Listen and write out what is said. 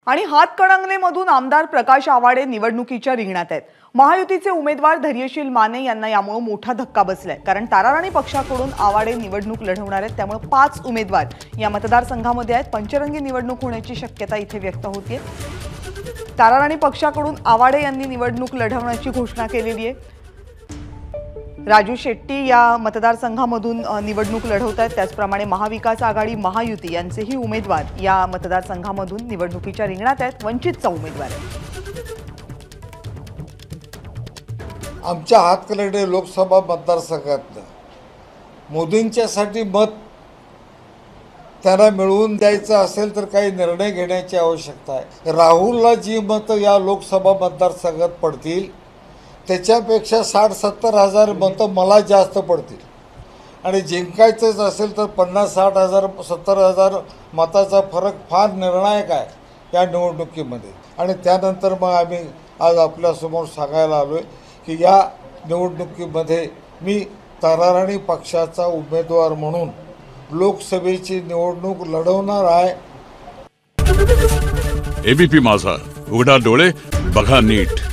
आणि हातकणंगलेमधून आमदार प्रकाश आवाडे निवडणुकीच्या रिंगणात आहेत। महायुतीचे उमेदवार धैर्यशील माने यांना यामुळे मोठा धक्का बसलाय, कारण ताराराणी पक्षाकडून आवाडे निवडणूक लढवणार आहेत। त्यामुळे 5 उमेदवार या मतदारसंघामध्ये आहेत। पंचरंगी निवडणूक होण्याची शक्यता इथे व्यक्त होतीये। ताराराणी पक्षाकडून आवाडे यांनी निवडणूक लढवण्याची घोषणा केलेली आहे। राजू शेट्टी या मतदारसंघामधून निवडणूक लढवत आहेत। त्याचप्रमाणे महाविकास आघाडी महायुती यांचेही उमेदवार या मतदारसंघामधून निवडणुकीच्या रिंगणात आहेत। वंचितचा उमेदवार आहे। आमच्या हातकणंगले लोकसभा मतदारसंघात मोदींच्यासाठी मत त्यांना मिळवून द्यायचं असेल तर काही निर्णय घेण्याची आवश्यकता आहे। राहुलला जी मतं या लोकसभा मतदारसंघात पडतील त्याच्यापेक्षा 60-70 हजार मतं मला जास्त पडतील आणि जिंकायचंच असेल तर 50-60 हजार 70 हजार मताचा फरक फार निर्णायक आहे या निवडणुकीमध्ये। आणि त्यानंतर मग आम्ही आज आपल्यासमोर सांगायला आलो आहे की या निवडणुकीमध्ये मी ताराराणी पक्षाचा उमेदवार म्हणून लोकसभेची निवडणूक लढवणार आहे। एबीपी माझा, उघडा डोळे बघा नीट।